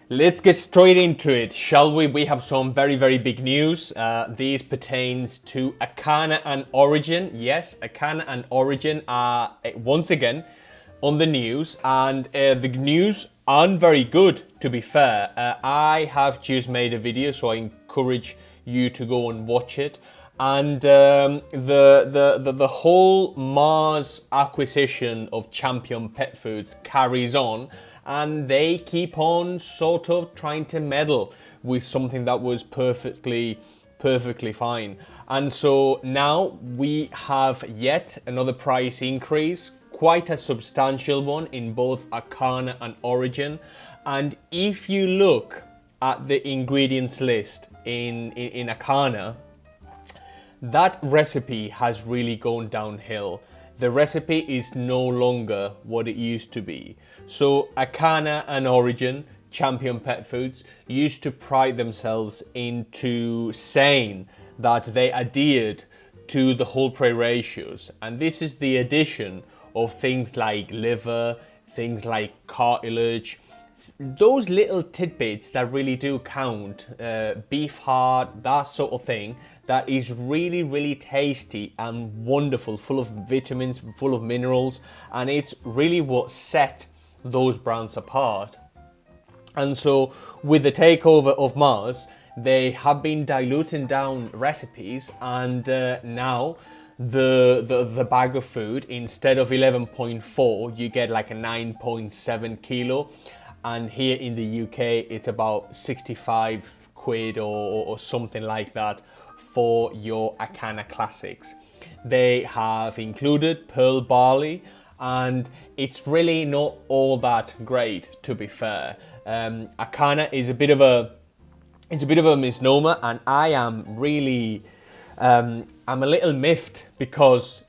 Let's get straight into it, shall we? We have some very big news. These pertains to Acana and Origin. Yes, Acana and Origin are once again on the news, and the news aren't very good, to be fair. I have just made a video, so I encourage you to go and watch it. And the whole Mars acquisition of Champion Pet Foods carries on, and they keep on sort of trying to meddle with something that was perfectly fine. And so now we have yet another price increase, quite a substantial one in both Acana and Origin. And if you look at the ingredients list in Acana, that recipe has really gone downhill. The recipe is no longer what it used to be. So Acana and Origin, Champion Pet Foods, used to pride themselves into saying that they adhered to the whole prey ratios. And this is the addition of things like liver, things like cartilage, those little tidbits that really do count, beef heart, that sort of thing, that is really tasty and wonderful, full of vitamins, full of minerals, and it's really what set those brands apart. And so with the takeover of Mars, they have been diluting down recipes, and now the bag of food, instead of 11.4, you get like a 9.7 kilo. And here in the UK, it's about 65 quid or something like that for your Acana Classics. They have included pearl barley, and it's really not all that great, to be fair. Acana is a bit of a misnomer, and I am really I'm a little miffed, because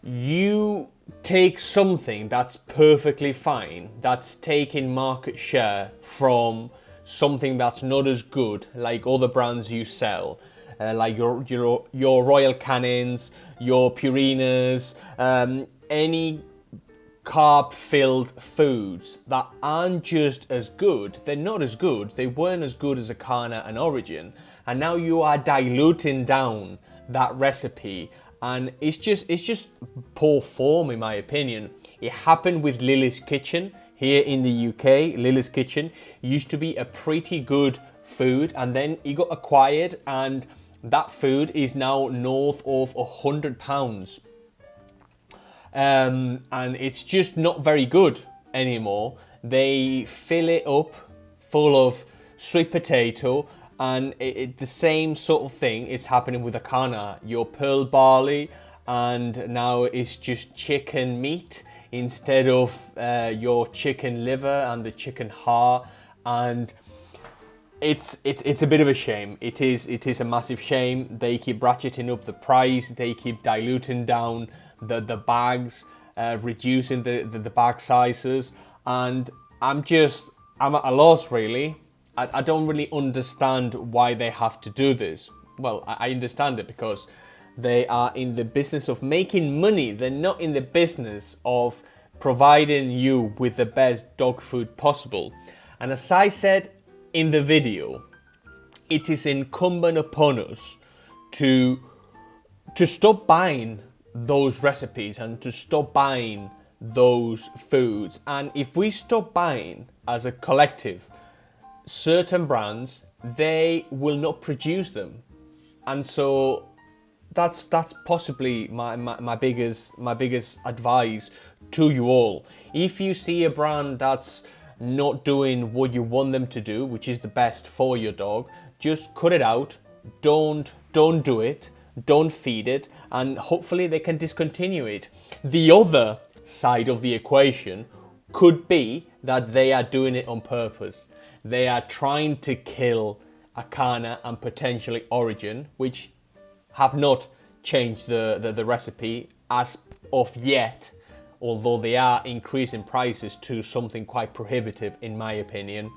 you take something that's perfectly fine, that's taking market share from something that's not as good, like other brands you sell, like your Royal Canins, your Purinas, any carb-filled foods that aren't just as good. They're not as good. They weren't as good as Acana and Origin, and now you are diluting down that recipe. And it's just poor form, in my opinion. It happened with Lily's Kitchen here in the UK. Lily's Kitchen used to be a pretty good food, and then it got acquired, and that food is now north of £100. And it's just not very good anymore. They fill it up full of sweet potato, and the same sort of thing is happening with Acana. Your pearl barley, and now it's just chicken meat instead of your chicken liver and the chicken heart, and it's a bit of a shame. It is a massive shame. They keep ratcheting up the price. They keep diluting down the bags, reducing the bag sizes, and I'm at a loss, really. I don't really understand why they have to do this. Well, I understand it because they are in the business of making money. They're not in the business of providing you with the best dog food possible. And as I said in the video, it is incumbent upon us to stop buying those recipes and to stop buying those foods. And if we stop buying as a collective certain brands, they will not produce them. And so that's possibly my biggest advice to you all. If you see a brand that's not doing what you want them to do, which is the best for your dog, just cut it out. Don't do it. Don't feed it, and hopefully they can discontinue it. The other side of the equation could be that they are doing it on purpose. They are trying to kill Acana and potentially Origin, which have not changed the recipe as of yet, although they are increasing prices to something quite prohibitive, in my opinion.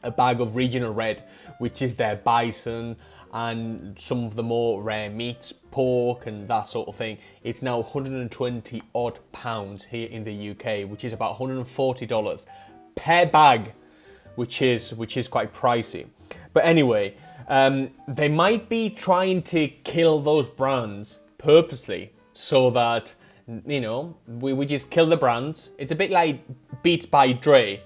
A bag of Regional Red, which is their bison and some of the more rare meats, pork and that sort of thing, it's now 120 odd pounds here in the UK, which is about $140 per bag, which is quite pricey. But anyway, they might be trying to kill those brands purposely so that, you know, we just kill the brands. It's a bit like Beats by Dre.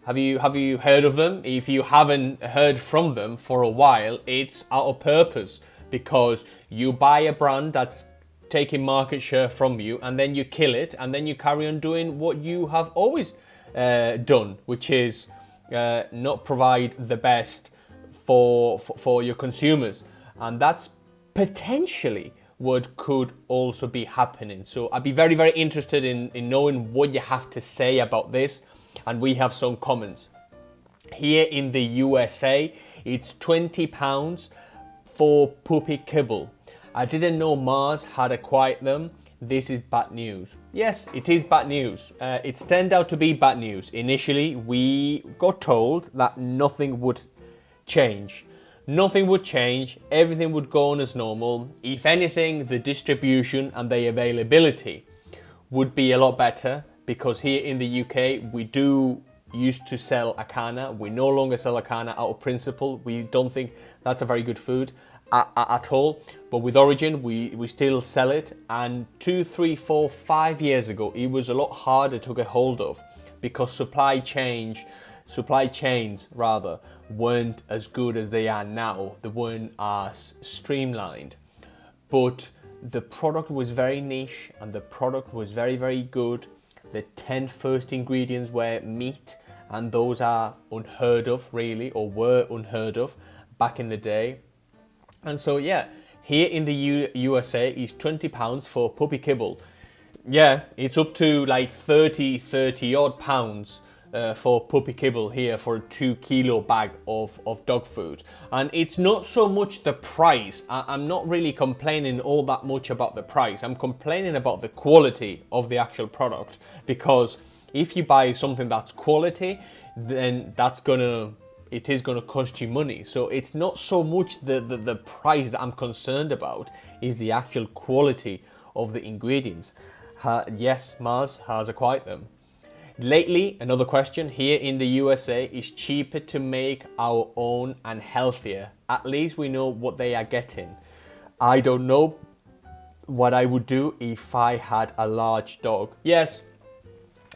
Have you heard of them? If you haven't heard from them for a while, it's out of purpose, because you buy a brand that's taking market share from you, and then you kill it, and then you carry on doing what you have always done, which is not provide the best for your consumers. And that's potentially what could also be happening. So I'd be very, very interested in knowing what you have to say about this. And we have some comments. Here in the USA, it's £20 for puppy kibble. I didn't know Mars had acquired them. This is bad news. Yes, it is bad news. It's turned out to be bad news. Initially, we got told that nothing would change. Nothing would change. Everything would go on as normal. If anything, the distribution and the availability would be a lot better, because here in the UK, we do used to sell Acana. We no longer sell Acana out of principle. We don't think that's a very good food at all. But with Origin, we still sell it. And 2, 3, 4, 5 years ago, it was a lot harder to get hold of, because supply chains weren't as good as they are now. They weren't as streamlined. But the product was very niche, and the product was very, very good. The 10 first ingredients were meat, and those are unheard of, really, or were unheard of back in the day. And so, yeah, here in the USA, it's £20 for puppy kibble. Yeah, it's up to like 30 odd pounds for puppy kibble here for a 2 kilo bag of dog food. And it's not so much the price. I'm not really complaining all that much about the price. I'm complaining about the quality of the actual product, because if you buy something that's quality, then it is gonna cost you money. So it's not so much the price that I'm concerned about, is the actual quality of the ingredients. Yes, Mars has acquired them. Lately, another question, here in the USA, it's cheaper to make our own and healthier. At least we know what they are getting. I don't know what I would do if I had a large dog. Yes,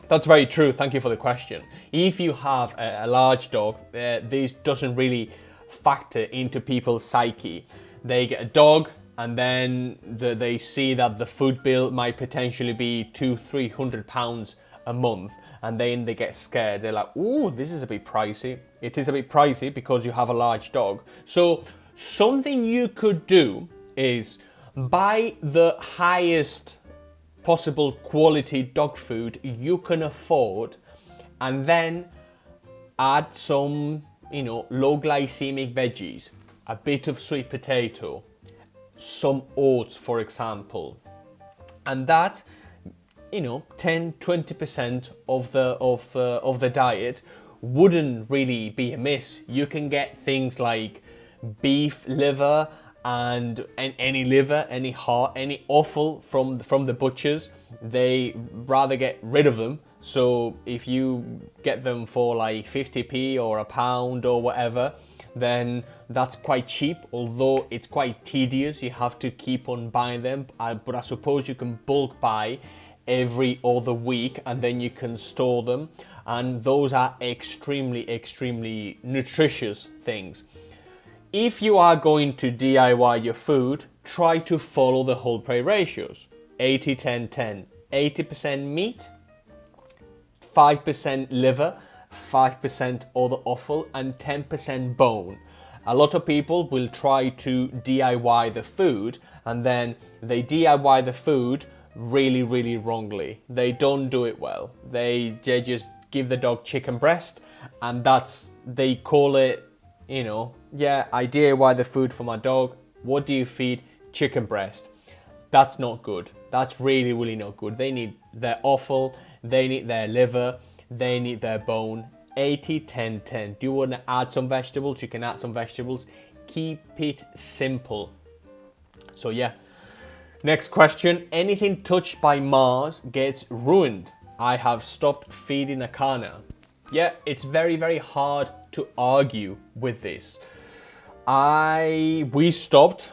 that's very true. Thank you for the question. If you have a large dog, this doesn't really factor into people's psyche. They get a dog, and then they see that the food bill might potentially be £200-300 a month. And then they get scared. They're like, ooh, this is a bit pricey. It is a bit pricey because you have a large dog. So something you could do is buy the highest possible quality dog food you can afford, and then add some, you know, low glycemic veggies, a bit of sweet potato, some oats, for example. And that, you know, 10-20% of the diet wouldn't really be amiss. You can get things like beef liver and any liver, any heart, any offal from the butchers. They rather get rid of them. So if you get them for like 50p or £1 or whatever, then that's quite cheap, although it's quite tedious. You have to keep on buying them. But I suppose you can bulk buy every other week, and then you can store them, and those are extremely nutritious things. If you are going to DIY your food, try to follow the whole prey ratios: 80-10-10. 80% meat, 5% liver, 5% other offal, and 10% bone. A lot of people will try to DIY the food, and then they DIY the food really wrongly. They don't do it well. They just give the dog chicken breast, and they call it, you know, yeah, I DIY the food for my dog. What do you feed? Chicken breast. That's not good. That's really not good. They need their offal, they need their liver, they need their bone. 80-10-10. Do you want to add some vegetables? You can add some vegetables. Keep it simple. So yeah. Next question. Anything touched by Mars gets ruined. I have stopped feeding Acana. Yeah, it's very, very hard to argue with this. We stopped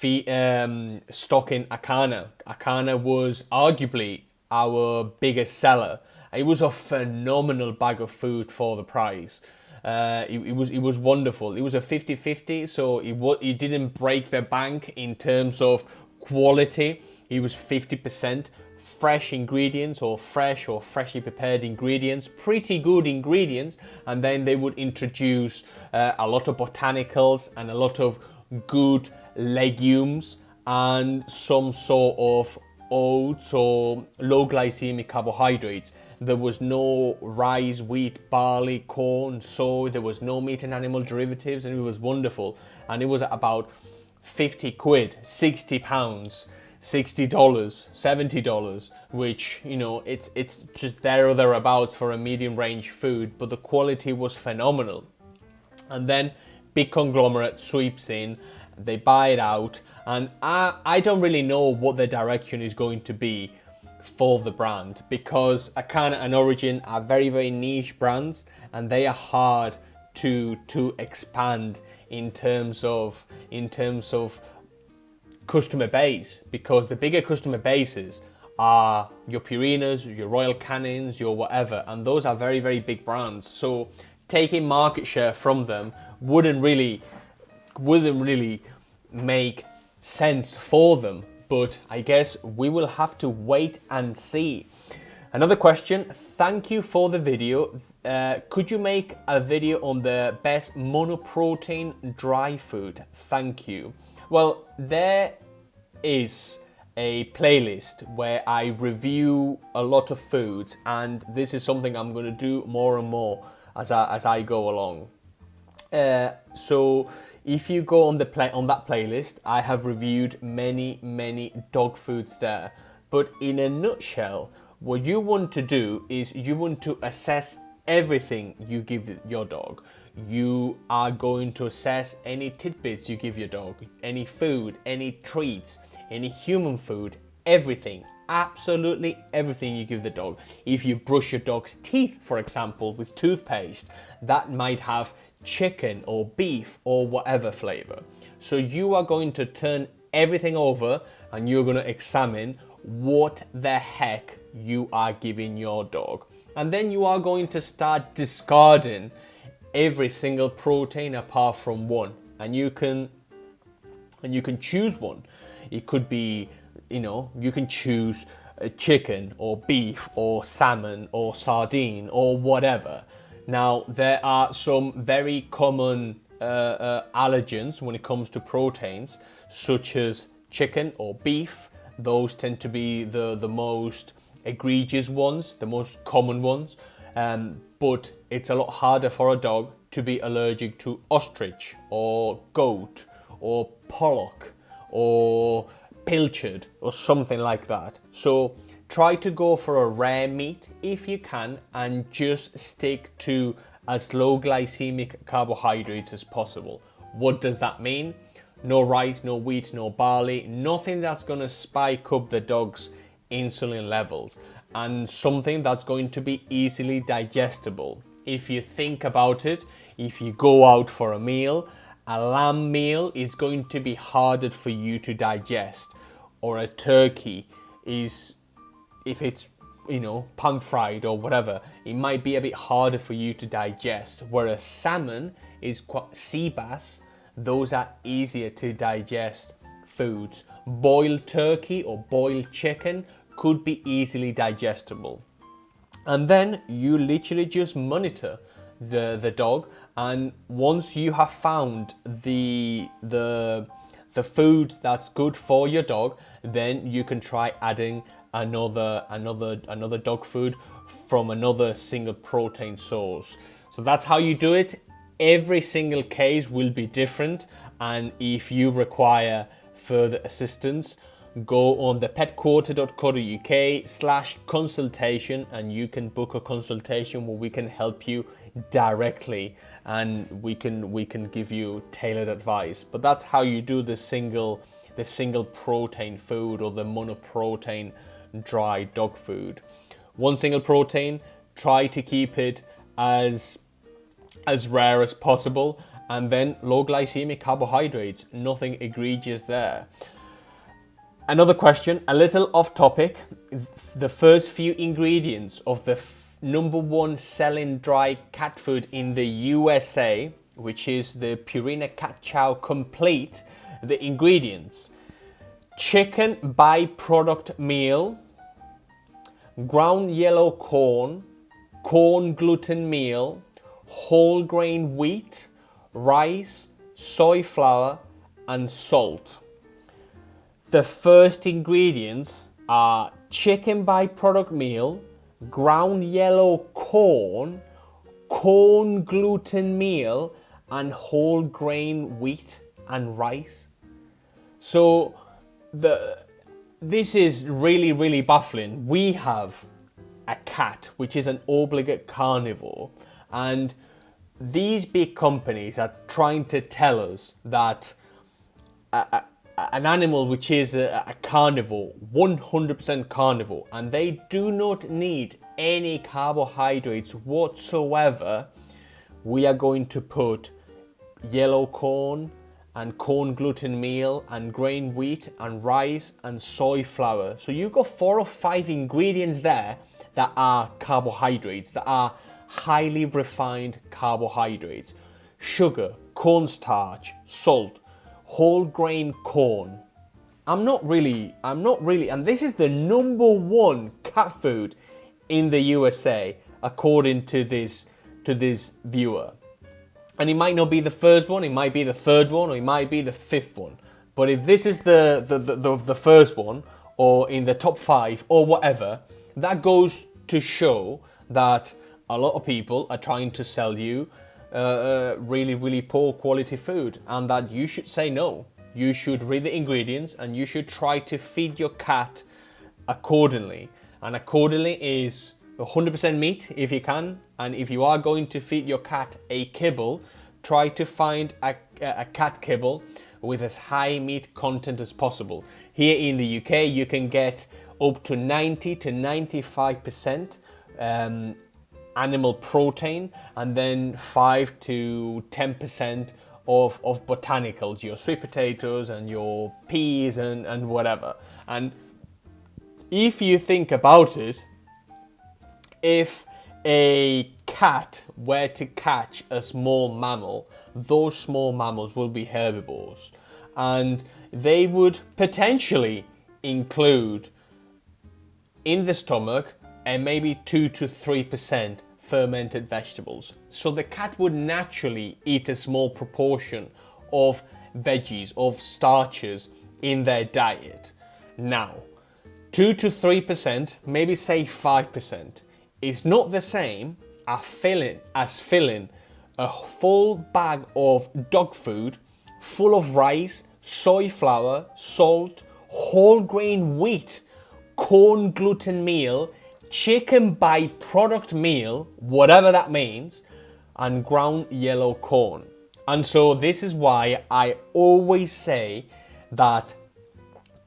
stocking Acana. Acana was arguably our biggest seller. It was a phenomenal bag of food for the price. It was wonderful. It was a 50-50, so it didn't break the bank in terms of quality. It was 50% fresh ingredients, or fresh or freshly prepared ingredients, pretty good ingredients, and then they would introduce a lot of botanicals and a lot of good legumes and some sort of oats or low glycemic carbohydrates. There was no rice, wheat, barley, corn, soy. There was no meat and animal derivatives, and it was wonderful. And it was about 50 quid, 60 pounds, $60, $70, which, you know, it's just there or thereabouts for a medium range food, but the quality was phenomenal. And then big conglomerate sweeps in, they buy it out, and I don't really know what the direction is going to be for the brand, because Acana and Origin are very, very niche brands, and they are hard to expand in terms of customer base, because the bigger customer bases are your Purinas, your Royal Canins, your whatever, and those are very, very big brands. So taking market share from them wouldn't really make sense for them. But I guess we will have to wait and see. Another question. Thank you for the video. Could you make a video on the best monoprotein dry food? Thank you. Well, there is a playlist where I review a lot of foods, and this is something I'm going to do more and more as I go along. So if you go on that playlist, I have reviewed many dog foods there. But in a nutshell, what you want to do is you want to assess everything you give your dog. You are going to assess any tidbits you give your dog, any food, any treats, any human food, everything. Absolutely everything you give the dog. If you brush your dog's teeth, for example, with toothpaste, that might have chicken or beef or whatever flavor. So you are going to turn everything over, and you're going to examine what the heck you are giving your dog. And then you are going to start discarding every single protein apart from one. And you can choose one. It could be, you know, you can choose chicken or beef or salmon or sardine or whatever. Now, there are some very common allergens when it comes to proteins, such as chicken or beef. Those tend to be the most egregious ones, the most common ones. But it's a lot harder for a dog to be allergic to ostrich or goat or pollock or pilchard or something like that. So try to go for a rare meat if you can, and just stick to as low glycemic carbohydrates as possible. What does that mean? No rice, no wheat, no barley, nothing that's going to spike up the dog's insulin levels, and something that's going to be easily digestible. If you think about it, if you go out for a meal, a lamb meal is going to be harder for you to digest, or a turkey is, if it's, you know, pan fried or whatever, it might be a bit harder for you to digest. Whereas salmon is sea bass, those are easier to digest foods. Boiled turkey or boiled chicken could be easily digestible. And then you literally just monitor the dog, and once you have found the food that's good for your dog, then you can try adding another dog food from another single protein source. So that's how you do it. Every single case will be different, and if you require further assistance, go on the petquarter.co.uk/consultation, and you can book a consultation where we can help you directly, and we can give you tailored advice. But that's how you do the single protein food, or the monoprotein dry dog food. One single protein, try to keep it as rare as possible, and then low glycemic carbohydrates, nothing egregious there. Another question, a little off topic. The first few ingredients of the number one selling dry cat food in the USA, which is the Purina Cat Chow Complete, the ingredients: chicken byproduct meal, ground yellow corn, corn gluten meal, whole grain wheat, rice, soy flour, and salt. The first ingredients are chicken byproduct meal, ground yellow corn, corn gluten meal, and whole grain wheat and rice. So this is really, really baffling. We have a cat which is an obligate carnivore, and these big companies are trying to tell us that an animal which is a carnivore, 100% carnivore, and they do not need any carbohydrates whatsoever, we are going to put yellow corn and corn gluten meal and grain wheat and rice and soy flour. So you've got 4 or 5 ingredients there that are carbohydrates, that are highly refined carbohydrates: sugar, cornstarch, salt, whole grain corn. I'm not really, and this is the number one cat food in the USA, according to this viewer. And it might not be the first one, it might be the third one, or it might be the 5th one. But if this is the first one, or in the top 5, or whatever, that goes to show that a lot of people are trying to sell you really, really poor quality food, and that you should say no. You should read the ingredients, and you should try to feed your cat accordingly. And accordingly is 100% meat if you can, and if you are going to feed your cat a kibble, try to find a cat kibble with as high meat content as possible. Here in the UK, you can get up to 90 to 95% animal protein, and then 5 to 10% of botanicals, your sweet potatoes and your peas and whatever. And if you think about it, if a cat were to catch a small mammal, those small mammals will be herbivores, and they would potentially include in the stomach and maybe 2 to 3% fermented vegetables. So the cat would naturally eat a small proportion of veggies, of starches in their diet. Now, 2 to 3%, maybe say 5%, is not the same as filling a full bag of dog food full of rice, soy flour, salt, whole grain wheat, corn gluten meal, chicken byproduct meal, whatever that means, and ground yellow corn. And so this is why I always say that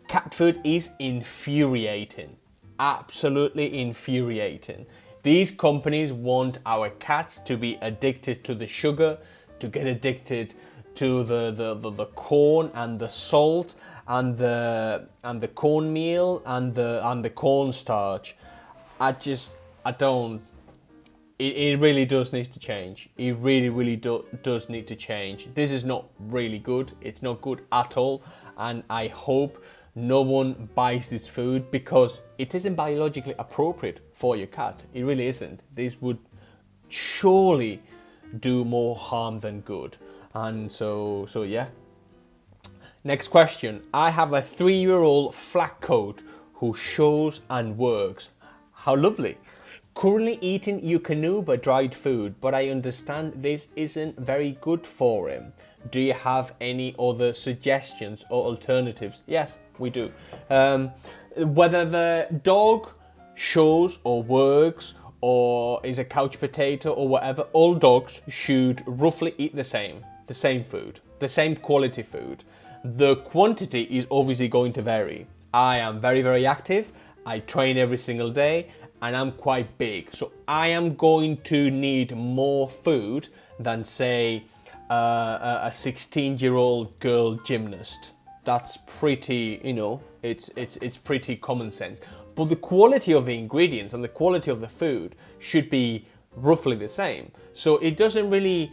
cat food is infuriating. Absolutely infuriating. These companies want our cats to be addicted to the sugar, to get addicted to the corn and the salt and the cornmeal and the cornstarch. I don't. It really does need to change. It really does need to change. This is not really good. It's not good at all. And I hope no one buys this food, because it isn't biologically appropriate for your cat. It really isn't. This would surely do more harm than good. And so yeah. Next question. I have a 3-year-old flat coat who shows and works. How lovely. Currently eating Eukanuba dried food, but I understand this isn't very good for him. Do you have any other suggestions or alternatives? Yes, we do. Whether the dog shows or works or is a couch potato or whatever, all dogs should roughly eat the same food, the same quality food. The quantity is obviously going to vary. I am very, very active. I train every single day, and I'm quite big, so I am going to need more food than, say, a 16-year-old girl gymnast. That's pretty, it's pretty common sense. But the quality of the ingredients and the quality of the food should be roughly the same. So it doesn't really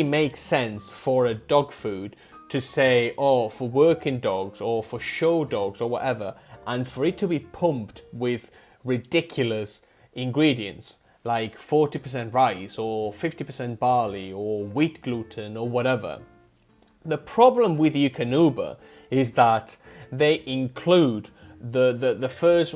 make sense for a dog food to say, oh, for working dogs or for show dogs or whatever, and for it to be pumped with ridiculous ingredients like 40% rice or 50% barley or wheat gluten or whatever. The problem with Eukanuba is that they include the first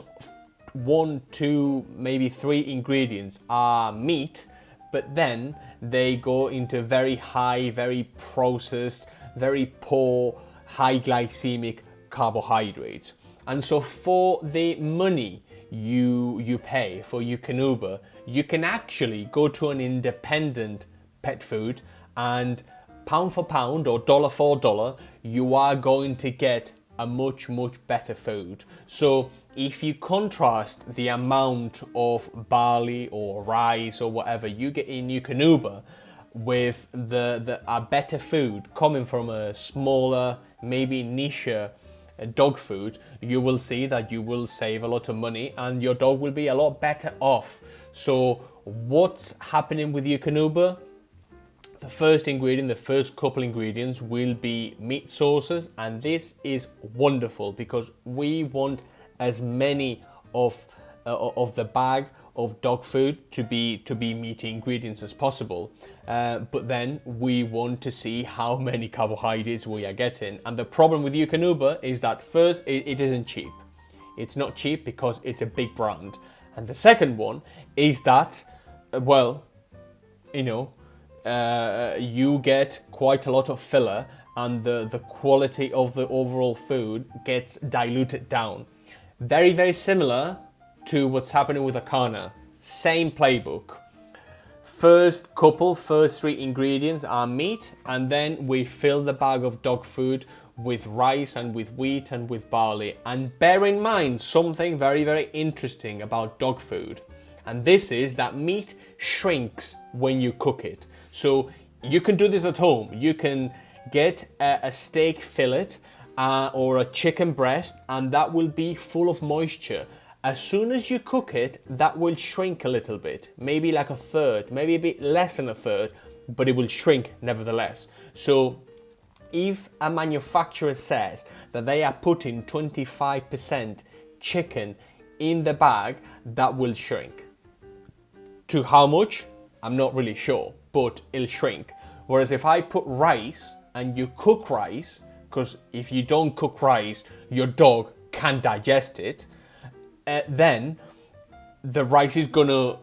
1, 2, maybe 3 ingredients are meat, but then they go into very high, very processed, very poor, high glycemic carbohydrates. And so for the money you pay for Eukanuba, you can actually go to an independent pet food and pound for pound or dollar for dollar, you are going to get a much better food. So if you contrast the amount of barley or rice or whatever you get in Eukanuba with a better food coming from a smaller, maybe niche dog food, you will see that you will save a lot of money and your dog will be a lot better off. So what's happening with Eukanuba? The first ingredient, the first couple ingredients will be meat sources, and this is wonderful because we want as many of the bag of dog food to be meaty ingredients as possible. But then we want to see how many carbohydrates we are getting. And the problem with Eukanuba is that first, it isn't cheap. It's not cheap because it's a big brand. And the second one is that, you get quite a lot of filler and the quality of the overall food gets diluted down. Very, very similar to what's happening with Acana. Same playbook. First 3 ingredients are meat, and then we fill the bag of dog food with rice and with wheat and with barley. And bear in mind something very, very interesting about dog food. And this is that meat shrinks when you cook it. So you can do this at home. You can get a steak fillet or a chicken breast, and that will be full of moisture. As soon as you cook it, that will shrink a little bit, maybe like a third, maybe a bit less than a third, but it will shrink nevertheless. So if a manufacturer says that they are putting 25% chicken in the bag, that will shrink. To how much? I'm not really sure, but it'll shrink. Whereas if I put rice and you cook rice, because if you don't cook rice, your dog can't digest it, then the rice is gonna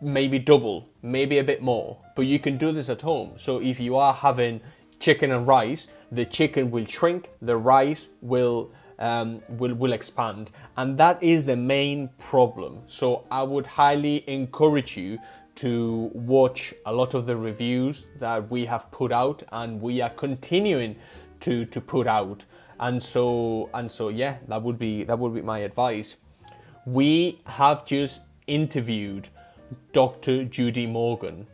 maybe double, maybe a bit more. But you can do this at home. So if you are having chicken and rice, the chicken will shrink, the rice will expand, and that is the main problem. So I would highly encourage you to watch a lot of the reviews that we have put out and we are continuing to put out. And so yeah, that would be my advice. We have just interviewed Dr. Judy Morgan,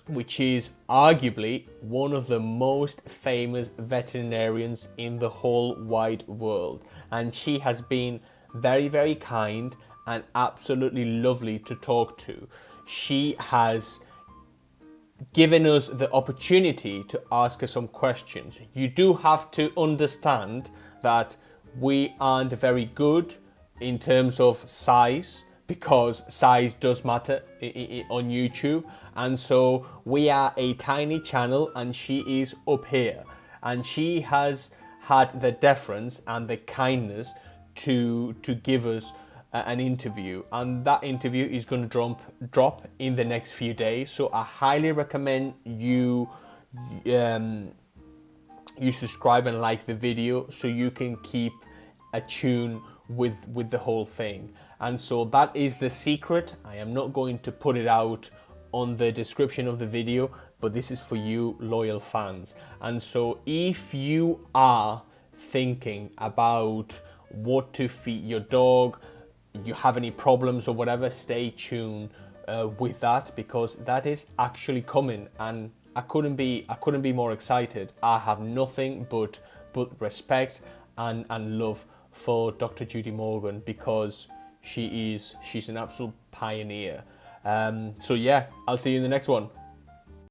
which is arguably one of the most famous veterinarians in the whole wide world. And she has been very, very kind and absolutely lovely to talk to. She has given us the opportunity to ask her some questions. You do have to understand that we aren't very good in terms of size, because size does matter on YouTube. And so we are a tiny channel and she is up here, and she has had the deference and the kindness to give us an interview, and that interview is going to drop in the next few days. So I highly recommend you subscribe and like the video so you can keep attuned with the whole thing. And so that is the secret. I am not going to put it out on the description of the video, but this is for you loyal fans. And so if you are thinking about what to feed your dog, you have any problems or whatever, stay tuned with that, because that is actually coming, and I couldn't be more excited. I have nothing but respect and love for Dr. Judy Morgan, because she's an absolute pioneer. So yeah, I'll see you in the next one.